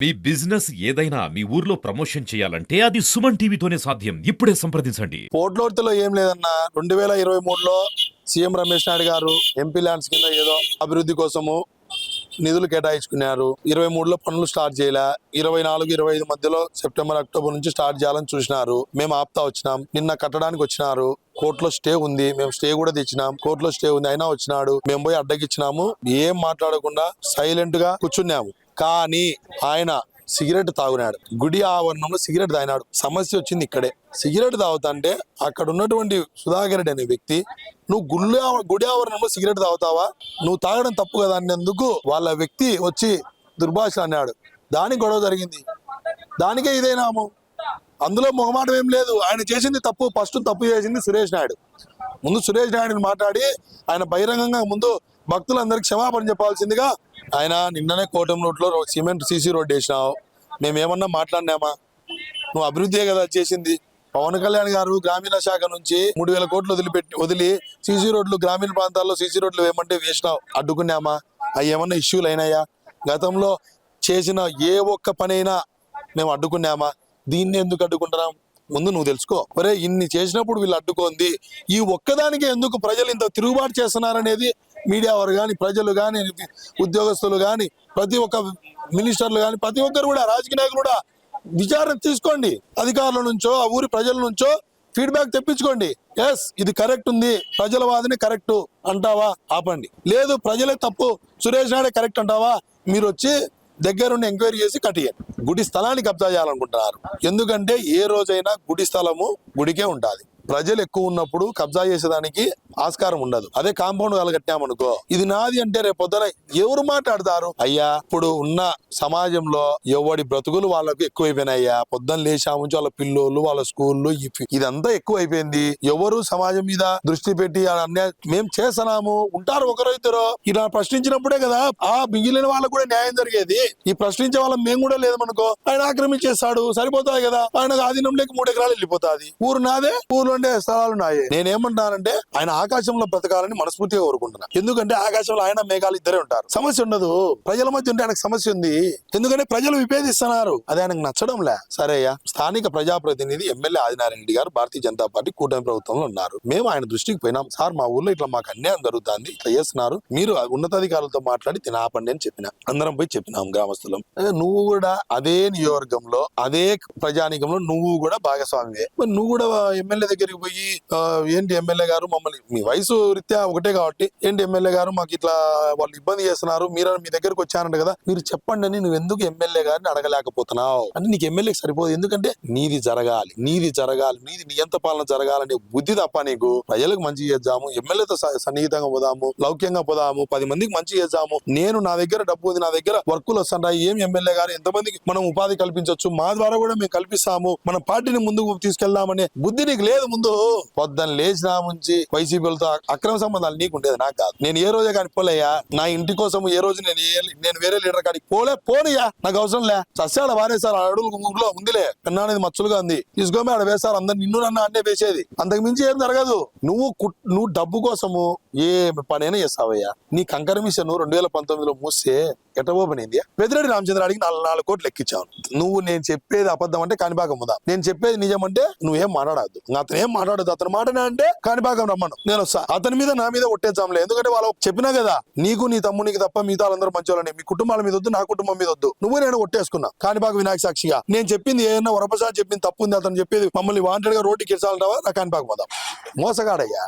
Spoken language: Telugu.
మీ బిజినెస్ ఏదైనా మీ ఊర్లో ప్రమోషన్ చేయాలంటే అది సుమన్ టీవీతోనే సాధ్యం. ఇప్పుడే సంప్రదించండి. పోర్ట్లోర్తిలో ఏం లేదన్నా 2023లో సీఎం రమేష్ నాయుడు గారు ఎంపీ ల్యాండ్స్ కింద ఏదో అభివృద్ధి కోసము నిధులు కేటాయించుకున్నారు. 23లో పనులు స్టార్ట్ చేయలే. 24, 25 మధ్యలో సెప్టెంబర్, అక్టోబర్ నుంచి స్టార్ట్ చేయాలని చూసినారు. మేము ఆపుతా వచ్చినాం. నిన్న కట్టడానికి వచ్చినారు. కోర్టులో స్టే ఉంది. మేము స్టే కూడా తెచ్చినాం. కోర్టులో స్టే ఉంది, అయినా వచ్చినాడు. మేము పోయి అడ్డగిచ్చినాము. ఏం మాట్లాడకుండా సైలెంట్ గా కూర్చున్నాము. కానీ ఆయన సిగరెట్ తాగునాడు. గుడి ఆవరణంలో సిగరెట్ తాగినాడు. సమస్య వచ్చింది ఇక్కడే. సిగరెట్ తాగుతాంటే అక్కడ ఉన్నటువంటి సుధాకర్ రెడ్డి అనే వ్యక్తి, నువ్వు గుడి ఆవరణంలో సిగరెట్ తాగుతావా, నువ్వు తాగడం తప్పు కదా అన్నందుకు వాళ్ళ వ్యక్తి వచ్చి దుర్భాష అన్నాడు. దానికి గొడవ జరిగింది. దానికే ఇదేనాము. అందులో మొహమాటం ఏం లేదు. ఆయన చేసింది తప్పు. ఫస్ట్ తప్పు చేసింది సురేష్ నాయుడు. ముందు సురేష్ నాయుడుని మాట్లాడి ఆయన బహిరంగంగా ముందు భక్తులందరికీ క్షమాపణ చెప్పాల్సిందిగా. ఆయన నిన్ననే కోటం రోడ్లో సిమెంట్ సీసీ రోడ్ వేసినావు. మేమేమన్నా మాట్లాడినామా? నువ్వు అభివృద్ధియే కదా చేసింది. పవన్ కళ్యాణ్ గారు గ్రామీణ శాఖ నుంచి 3,000 కోట్లు వదిలి సీసీ రోడ్లు గ్రామీణ ప్రాంతాల్లో సీసీ రోడ్లు వేయమంటే వేసినావు. అడ్డుకున్నామా? అవి ఏమన్నా ఇష్యూలు అయినాయా? గతంలో చేసిన ఏ ఒక్క పనైనా మేము అడ్డుకున్నామా? దీన్ని ఎందుకు అడ్డుకుంటున్నాం? ముందు నువ్వు తెలుసుకో. ఒరే, ఇన్ని చేసినప్పుడు వీళ్ళు అడ్డుకోంది, ఈ ఒక్కదానికి ఎందుకు ప్రజలు ఇంత తిరుగుబాటు చేస్తున్నారనేది మీడియా వారు కానీ, ప్రజలు కానీ, ఉద్యోగస్తులు కానీ, ప్రతి ఒక్క మినిస్టర్లు కానీ, ప్రతి ఒక్కరు కూడా, రాజకీయ నాయకులు కూడా విచారణ తీసుకోండి. అధికారుల నుంచో ఆ ఊరి ప్రజల నుంచో ఫీడ్బ్యాక్ తెప్పించుకోండి. ఎస్, ఇది కరెక్ట్ ఉంది, ప్రజల వాదనే కరెక్ట్ అంటావా? ఆపండి. లేదు, ప్రజలే తప్పు, సురేష్ నాయుడే కరెక్ట్ అంటావా? మీరు వచ్చి దగ్గరుండి ఎంక్వైరీ చేసి కట్టియండి. గుడి స్థలాన్ని కబ్జా చేయాలనుకుంటున్నారు. ఎందుకంటే ఏ రోజైనా గుడి స్థలము గుడికే ఉంటుంది. ప్రజలు ఎక్కువ ఉన్నప్పుడు కబ్జా చేసేదానికి ఆస్కారం ఉండదు. అదే కాంపౌండ్ కట్టామనుకో, ఇది నాది అంటే రేపు పొద్దున ఎవరు మాట్లాడతారు? అయ్యా, ఇప్పుడు ఉన్న సమాజంలో ఎవడి బ్రతుకులు వాళ్ళకు ఎక్కువైపోయినాయ్యా. పొద్దున్న లేచాముంచి వాళ్ళ పిల్లోళ్ళు, వాళ్ళ స్కూళ్ళు, ఇదంతా ఎక్కువైపోయింది. ఎవరు సమాజం మీద దృష్టి పెట్టి మేం చేస్తున్నాము ఉంటారు ఒకరో ఇద్దరు. ఇలా ప్రశ్నించినప్పుడే కదా ఆ మిగిలిన వాళ్ళకు కూడా న్యాయం జరిగేది. ఈ ప్రశ్నించే వాళ్ళం మేము కూడా లేదనుకో, ఆయన ఆక్రమించేస్తాడు, సరిపోతాయి కదా. ఆయన ఆధీనంలోకి 3 ఎకరాలు వెళ్ళిపోతాది. ఊరు నాదే, ఊర్లో స్థలాలు ఉన్నాయి. నేనేమంటానంటే ఆయన ఆకాశంలో బ్రతకాలని మనస్ఫూర్తిగా కోరుకుంటున్నా. ఎందుకంటే ఆకాశంలో ఆయన మేఘాలు ఇద్దరే ఉంటారు. సమస్య ఉండదు. ప్రజల మధ్య ఉంటే ఆయనకు సమస్య ఉంది. ఎందుకంటే ప్రజలు విభేదిస్తున్నారు. అది ఆయనకు నచ్చడంలే. సరేయ్యా, స్థానిక ప్రజాప్రతినిధి ఎమ్మెల్యే ఆదినారాయణ రెడ్డి గారు భారతీయ జనతా పార్టీ కూటమి ప్రభుత్వంలో ఉన్నారు. మేము ఆయన దృష్టికి పోయినాం. సార్, మా ఊర్లో ఇట్లా మాకు అన్యాయం జరుగుతుంది, ఇట్లా చేస్తున్నారు, మీరు ఉన్నతాధికారులతో మాట్లాడి తినాపండి అని చెప్పిన. అందరం పోయి చెప్పినాం గ్రామస్తులం. నువ్వు కూడా అదే నియోజకవర్గంలో, అదే ప్రజానీకంలో నువ్వు కూడా భాగస్వామివే. నువ్వు కూడా ఎమ్మెల్యే దగ్గరికి పోయి, ఏంటి ఎమ్మెల్యే గారు, మమ్మల్ని మీ వయసు రీత్యా ఒకటే కాబట్టి, ఏంటి ఎమ్మెల్యే గారు మాకు ఇట్లా వాళ్ళు ఇబ్బంది చేస్తున్నారు, మీరు మీ దగ్గరకు వచ్చారంట కదా, మీరు చెప్పండి అని నువ్వు ఎందుకు ఎమ్మెల్యే గారిని అడగలేకపోతున్నావు? అంటే నీకు ఎమ్మెల్యేకి సరిపోదు. ఎందుకంటే నీది జరగాలి, నీది నియంత పాలన జరగాలనే బుద్ధి తప్ప నీకు. ప్రజలకు మంచి చేద్దాము, ఎమ్మెల్యేతో సన్నిహితంగా పోదాము, లౌక్యంగా పోదాము, 10 మందికి మంచి చేద్దాము, నేను నా దగ్గర డబ్బు ఉంది, నా దగ్గర వర్కులు వస్తుంటాయి, ఏం ఎమ్మెల్యే గారు ఎంతమందికి మనం ఉపాధి కల్పించవచ్చు, మా ద్వారా కూడా మేము కల్పిస్తాము, మన పార్టీని ముందుకు తీసుకెళ్దామనే బుద్ధి నీకు లేదు. ముందు పొద్దున్న లేచినా నుంచి వైసీపీలతో అక్రమ సంబంధాలు నీకు ఉండేది, నాకు కాదు. నేను ఏ రోజే కానీ పోలేయా. నా ఇంటి కోసం ఏ రోజు నేను వేరే లీడర్ కాడికి పోనయ్యా. నాకు అవసరం లే. సస్యాల వారేసారు, అడుగులు ఊర్లో ఉందిలే, పెన్నా అనేది మచ్చులుగా ఉంది, తీసుకోమే ఆడ వేస్తారు. అందరు నిన్ను నన్ను అన్నే వేసేది. అంతకు మించి ఏం జరగదు. నువ్వు డబ్బు కోసము ఏ పనైనా చేస్తావయ్యా. నీ కంకర మిషన్ 2019లో మూస్తే ఎట్టబోపనింది. పెద్దిరెడ్డి రామచంద్ర అడిగి 4 కోట్లు ఎక్కించావు. నువ్వు నేను చెప్పేది అబద్ధం అంటే కాణిపాకం ఉందా, నేను చెప్పేది నిజం అంటే నువ్వేం మాట్లాడద్దు. అతను ఏం మాట్లాడద్దు. అతను మాటనే అంటే కాణిపాకం రమ్మను, నేను వస్తా. అతని మీద నా మీద ఒట్టేద్దాంలే. ఎందుకంటే వాళ్ళు చెప్పినా కదా, నీకు నీ తమ్మునికి తప్ప మిగతా వాళ్ళందరూ మంచి వాళ్ళని, మీ కుటుంబాల మీద వద్దు, నా కుటుంబం మీద వద్దు. నువ్వు నేను ఒట్టేసుకున్నా కాణిపాక వినాయక సాక్షిగా. నేను చెప్పింది ఏదైనా వరప్రసాద్ చెప్పింది తప్పు ఉంది, అతను చెప్పేది మమ్మల్ని వాంటెడ్ గా రోడ్డుకి ఎచ్చాలంటావా? నా కాణిపాకం పోదాం. మోసగాడయ్యా.